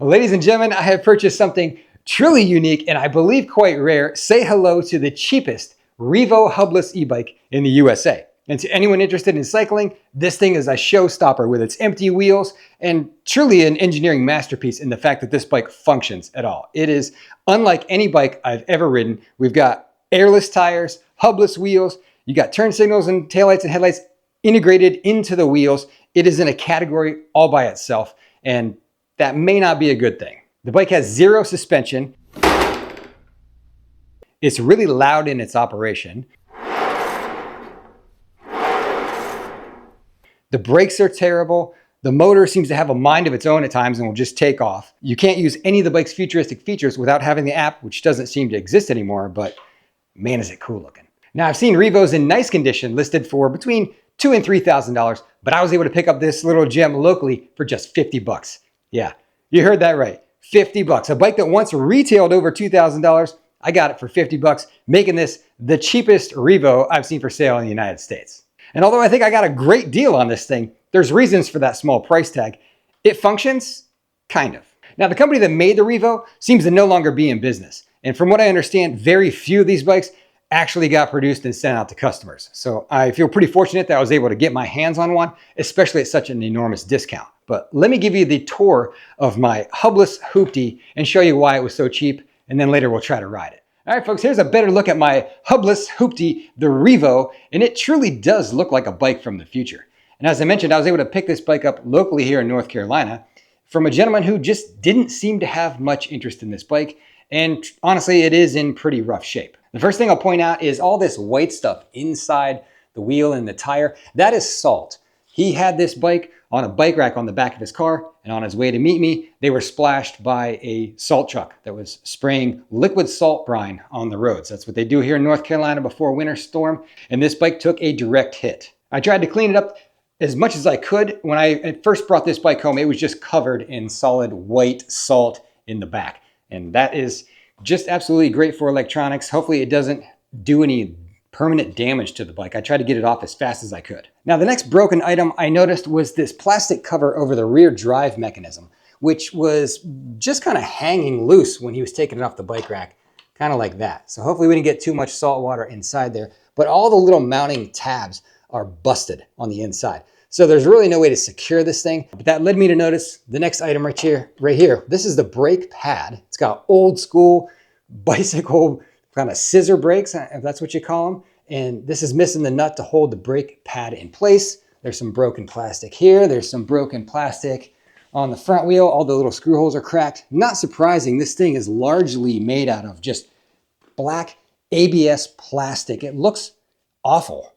Well, ladies and gentlemen, I have purchased something truly unique and I believe quite rare. Say hello to the cheapest Reevo Hubless e-bike in the USA. And to anyone interested in cycling, this thing is a showstopper with its empty wheels and truly an engineering masterpiece in the fact that this bike functions at all. It is unlike any bike I've ever ridden. We've got airless tires, hubless wheels, you got turn signals and taillights and headlights integrated into the wheels. It is in a category all by itself, and that may not be a good thing. The bike has zero suspension. It's really loud in its operation. The brakes are terrible. The motor seems to have a mind of its own at times and will just take off. You can't use any of the bike's futuristic features without having the app, which doesn't seem to exist anymore, but man, is it cool looking. Now, I've seen Reevos in nice condition listed for between $2,000 and $3,000, but I was able to pick up this little gem locally for just 50 bucks. Yeah, you heard that right, 50 bucks. A bike that once retailed over $2,000, I got it for 50 bucks, making this the cheapest Reevo I've seen for sale in the United States. And although I think I got a great deal on this thing, there's reasons for that small price tag. It functions, kind of. Now, the company that made the Reevo seems to no longer be in business. And from what I understand, very few of these bikes actually got produced and sent out to customers. So I feel pretty fortunate that I was able to get my hands on one, especially at such an enormous discount. But let me give you the tour of my hubless hoopty and show you why it was so cheap, and then later we'll try to ride it. All right, folks, here's a better look at my hubless hoopty, the Reevo, and it truly does look like a bike from the future. And as I mentioned, I was able to pick this bike up locally here in North Carolina from a gentleman who just didn't seem to have much interest in this bike. And honestly, it is in pretty rough shape. The first thing I'll point out is all this white stuff inside the wheel and the tire. That is salt. He had this bike on a bike rack on the back of his car, and on his way to meet me, they were splashed by a salt truck that was spraying liquid salt brine on the roads. That's what they do here in North Carolina before a winter storm, and this bike took a direct hit. I tried to clean it up as much as I could. When I first brought this bike home, it was just covered in solid white salt in the back. And that is just absolutely great for electronics. Hopefully it doesn't do any permanent damage to the bike. I tried to get it off as fast as I could. Now, the next broken item I noticed was this plastic cover over the rear drive mechanism, which was just kind of hanging loose when he was taking it off the bike rack, kind of like that. So hopefully we didn't get too much salt water inside there, but all the little mounting tabs are busted on the inside. So there's really no way to secure this thing, but that led me to notice the next item right here. This is the brake pad. It's got old school bicycle kind of scissor brakes, if that's what you call them. And this is missing the nut to hold the brake pad in place. There's some broken plastic here. There's some broken plastic on the front wheel. All the little screw holes are cracked. Not surprising, this thing is largely made out of just black ABS plastic. It looks awful.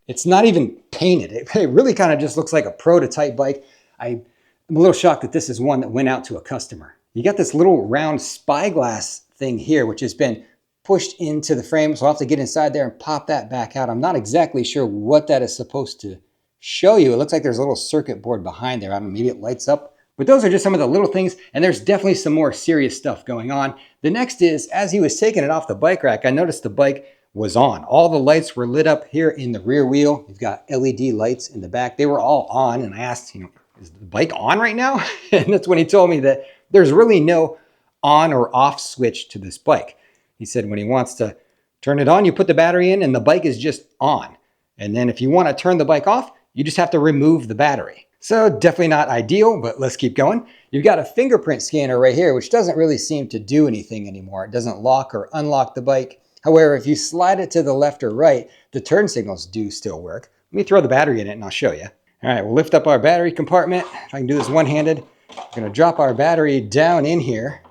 It's not even painted. It really kind of just looks like a prototype bike. I'm a little shocked that this is one that went out to a customer. You got this little round spyglass thing here, which has been pushed into the frame. So I'll have to get inside there and pop that back out. I'm not exactly sure what that is supposed to show you. It looks like there's a little circuit board behind there. I don't know, maybe it lights up. But those are just some of the little things, and there's definitely some more serious stuff going on. The next is, as he was taking it off the bike rack, I noticed the bike was on. All the lights were lit up here in the rear wheel. You've got LED lights in the back. They were all on, and I asked, is the bike on right now? And that's when he told me that there's really no on or off switch to this bike. He said when he wants to turn it on, you put the battery in and the bike is just on. And then if you want to turn the bike off, you just have to remove the battery. So definitely not ideal, but let's keep going. You've got a fingerprint scanner right here, which doesn't really seem to do anything anymore. It doesn't lock or unlock the bike. However, if you slide it to the left or right, the turn signals do still work. Let me throw the battery in it and I'll show you. All right, we'll lift up our battery compartment. If I can do this one-handed, we're gonna drop our battery down in here.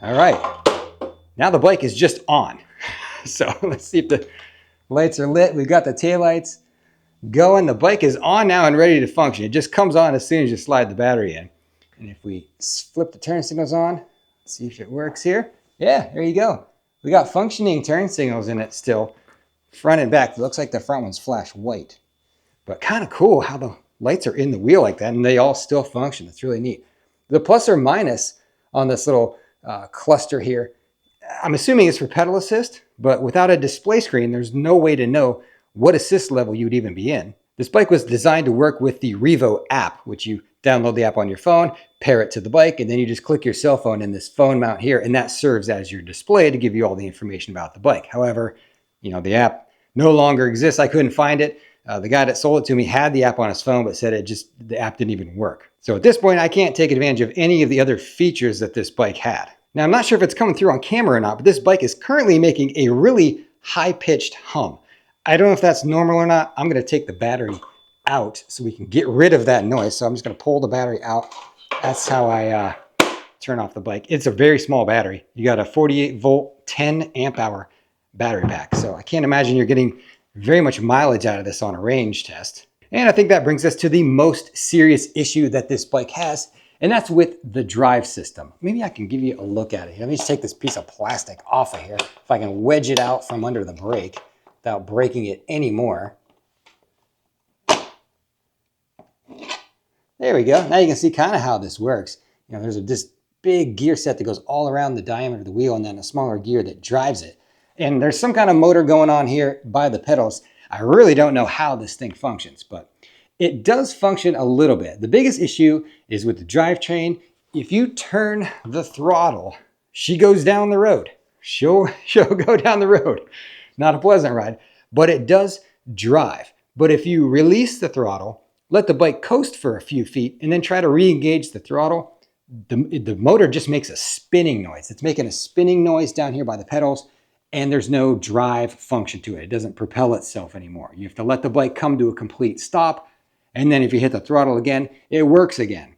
All right, now the bike is just on. So let's see if the lights are lit. We've got the taillights going. The bike is on now and ready to function. It just comes on as soon as you slide the battery in. And if we flip the turn signals on, let's see if it works here. Yeah, there you go. We got functioning turn signals in it still, front and back. It looks like the front ones flash white, but kind of cool how the lights are in the wheel like that and they all still function. It's really neat. The plus or minus on this little cluster here, I'm assuming it's for pedal assist, but without a display screen, there's no way to know what assist level you would even be in. The This bike was designed to work with the Reevo app, which you download the app on your phone, pair it to the bike, and then you just click your cell phone in this phone mount here, and that serves as your display to give you all the information about the bike. However, the app no longer exists. I couldn't find it. The guy that sold it to me had the app on his phone, but said the app didn't even work. So at this point, I can't take advantage of any of the other features that this bike had. Now, I'm not sure if it's coming through on camera or not, but this bike is currently making a really high-pitched hum. I don't know if that's normal or not. I'm going to take the battery out so we can get rid of that noise. So I'm just going to pull the battery out. That's how I turn off the bike. It's a very small battery. You got a 48 volt, 10 amp hour battery pack. So I can't imagine you're getting very much mileage out of this on a range test. And I think that brings us to the most serious issue that this bike has, and that's with the drive system. Maybe I can give you a look at it. Let me just take this piece of plastic off of here. If I can wedge it out from under the brake without breaking it anymore. There we go. Now you can see kind of how this works. There's this big gear set that goes all around the diameter of the wheel, and then a smaller gear that drives it. And there's some kind of motor going on here by the pedals. I really don't know how this thing functions, but it does function a little bit. The biggest issue is with the drivetrain. If you turn the throttle, she goes down the road. She'll go down the road. Not a pleasant ride, but it does drive. But if you release the throttle, let the bike coast for a few feet, and then try to re-engage the throttle, the motor just makes a spinning noise. It's making a spinning noise down here by the pedals, and there's no drive function to it. It doesn't propel itself anymore. You have to let the bike come to a complete stop, and then if you hit the throttle again, it works again.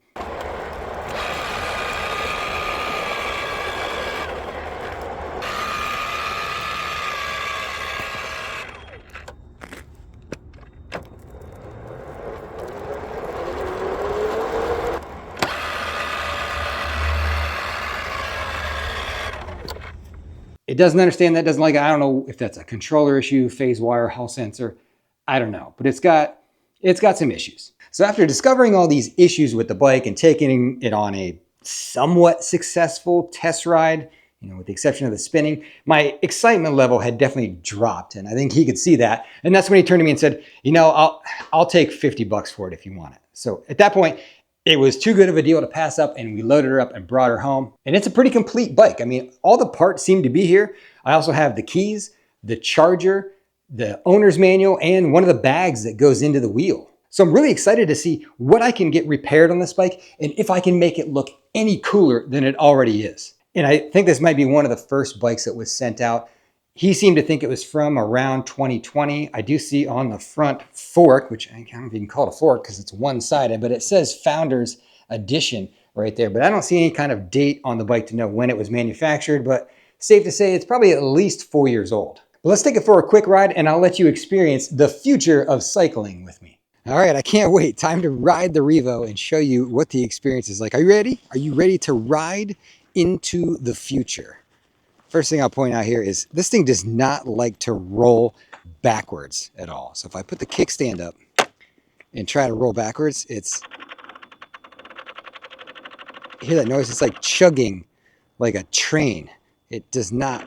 It doesn't understand that, doesn't like it. I don't know if that's a controller issue, phase wire, hall sensor. I don't know, but it's got some issues. So after discovering all these issues with the bike and taking it on a somewhat successful test ride, with the exception of the spinning, my excitement level had definitely dropped, and I think he could see that. And that's when he turned to me and said, I'll take $50 for it if you want it. So at that point, it was too good of a deal to pass up, and we loaded her up and brought her home. And it's a pretty complete bike. I mean, all the parts seem to be here. I also have the keys, the charger, the owner's manual, and one of the bags that goes into the wheel. So I'm really excited to see what I can get repaired on this bike and if I can make it look any cooler than it already is. And I think this might be one of the first bikes that was sent out. He seemed to think it was from around 2020. I do see on the front fork, which I don't know if you can call it a fork because it's one-sided, but it says Founders Edition right there. But I don't see any kind of date on the bike to know when it was manufactured, but safe to say it's probably at least 4 years old. But let's take it for a quick ride and I'll let you experience the future of cycling with me. All right, I can't wait. Time to ride the Reevo and show you what the experience is like. Are you ready? Are you ready to ride into the future? First thing I'll point out here is this thing does not like to roll backwards at all. So if I put the kickstand up and try to roll backwards, you hear that noise? It's like chugging like a train. It does not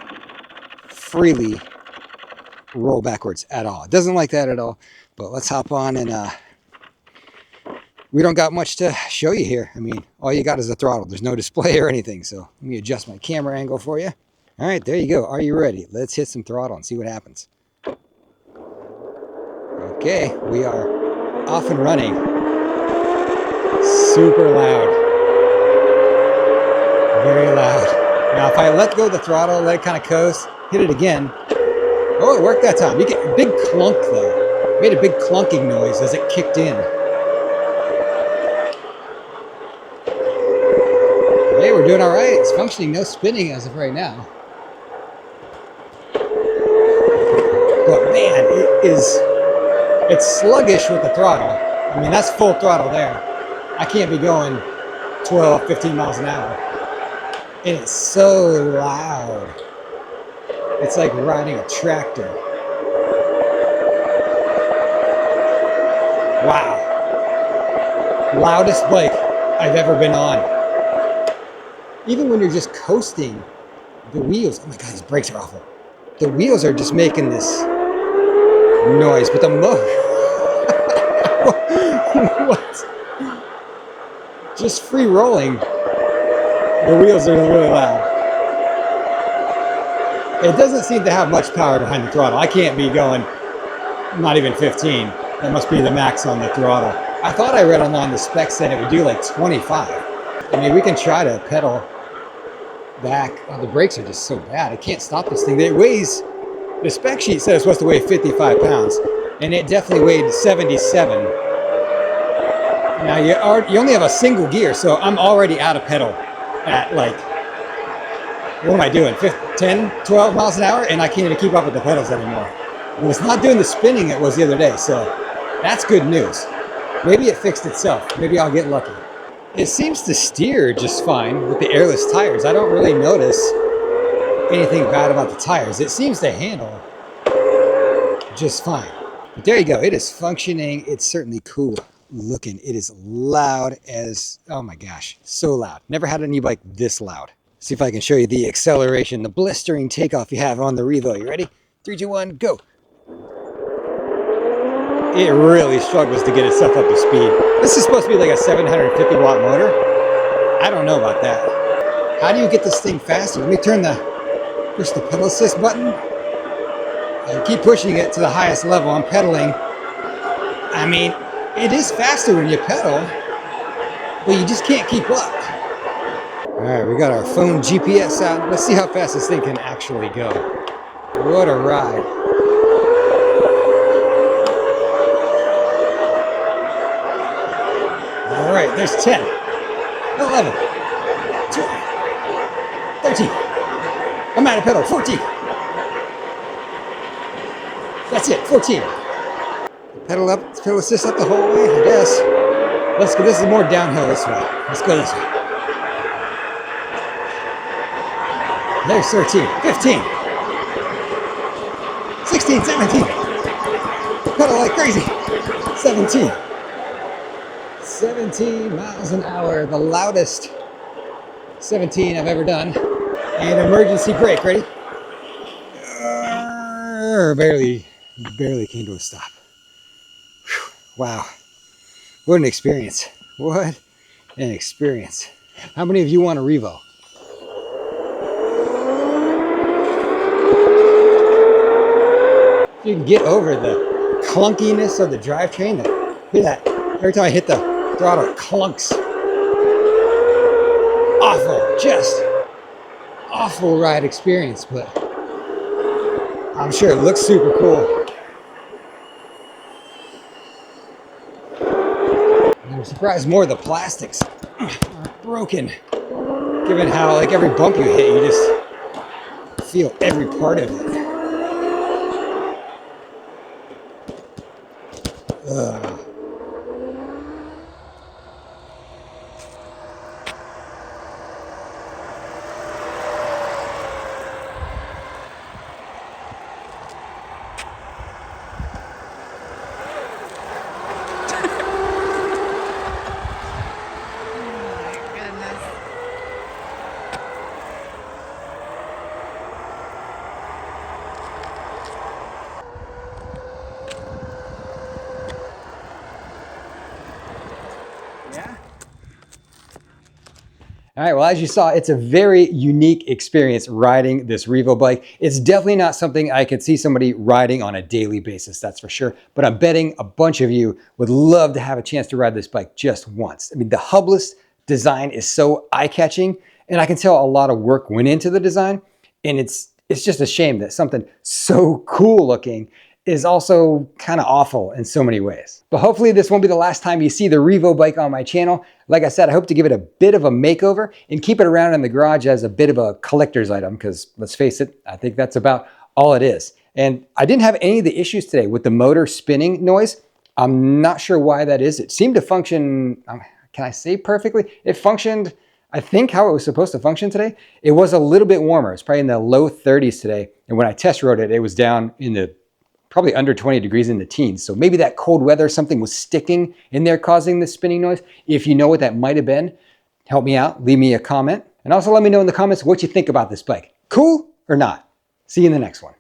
freely roll backwards at all. It doesn't like that at all. But let's hop on, and we don't got much to show you here. I mean, all you got is a throttle. There's no display or anything. So let me adjust my camera angle for you. All right, there you go. Are you ready? Let's hit some throttle and see what happens. Okay, we are off and running. Super loud. Very loud. Now, if I let go of the throttle, let it kind of coast, hit it again. Oh, it worked that time. You get a big clunk, though. It made a big clunking noise as it kicked in. Hey, we're doing all right. It's functioning, no spinning as of right now. But man, it's sluggish with the throttle. I mean, that's full throttle there. I can't be going 12, 15 miles an hour. And it's so loud. It's like riding a tractor. Wow. Loudest bike I've ever been on. Even when you're just coasting, the wheels, oh my God, these brakes are awful. The wheels are just making this noise, but the motor, What? Just free rolling. The wheels are really loud. It doesn't seem to have much power behind the throttle. I can't be going not even 15. That must be the max on the throttle. I thought I read online the specs said it would do like 25. I mean, we can try to pedal back. Oh, the brakes are just so bad. I can't stop this thing. It weighs, the spec sheet said it's supposed to weigh 55 pounds, and it definitely weighed 77. Now you only have a single gear, so I'm already out of pedal at like, what am I doing, 10, 12 miles an hour? And I can't even keep up with the pedals anymore. And it's not doing the spinning it was the other day, so that's good news. Maybe it fixed itself. Maybe I'll get lucky. It seems to steer just fine with the airless tires. I don't really notice anything bad about the tires. It seems to handle just fine. But there you go. It is functioning. It's certainly cool looking. It is loud as, oh my gosh, so loud. Never had an e-bike this loud. See if I can show you the acceleration, the blistering takeoff you have on the Reevo. You ready? 3, 2, 1, go. It really struggles to get itself up to speed. This is supposed to be like a 750 watt motor. I don't know about that. How do you get this thing faster? Let me push the pedal assist button and keep pushing it to the highest level. I'm pedaling. I mean, it is faster when you pedal, but you just can't keep up. All right, we got our phone GPS out. Let's see how fast this thing can actually go. What a ride. All right, there's 10, 11, 12, 13. I'm out of pedal, 14. That's it, 14. Pedal up, pedal assist up the whole way, I guess. Let's go, this is more downhill this way. Let's go this way. There's 13, 15, 16, 17. Pedal like crazy. 17. 17 miles an hour, the loudest 17 I've ever done. And emergency brake, ready? Barely came to a stop. Whew. Wow, what an experience. What an experience. How many of you want a Reevo? If you can get over the clunkiness of the drivetrain, look at that. Every time I hit the throttle, it clunks. Awful, just awful ride experience, but I'm sure it looks super cool. I'm surprised more of the plastics are broken, given how like every bump you hit, you just feel every part of it. Ugh. All right, well, as you saw, it's a very unique experience riding this Reevo bike. It's definitely not something I could see somebody riding on a daily basis, that's for sure. But I'm betting a bunch of you would love to have a chance to ride this bike just once. I mean, the hubless design is so eye-catching, and I can tell a lot of work went into the design. And it's just a shame that something so cool looking is also kind of awful in so many ways. But hopefully this won't be the last time you see the Reevo bike on my channel. Like I said, I hope to give it a bit of a makeover and keep it around in the garage as a bit of a collector's item, because let's face it, I think that's about all it is. And I didn't have any of the issues today with the motor spinning noise. I'm not sure why that is. It seemed to function, can I say perfectly? It functioned, I think, how it was supposed to function today. It was a little bit warmer. It's probably in the low 30s today. And when I test rode it, it was down in the probably under 20 degrees in the teens. So maybe that cold weather, something was sticking in there causing the spinning noise. If you know what that might have been, help me out, leave me a comment. And also let me know in the comments what you think about this bike. Cool or not? See you in the next one.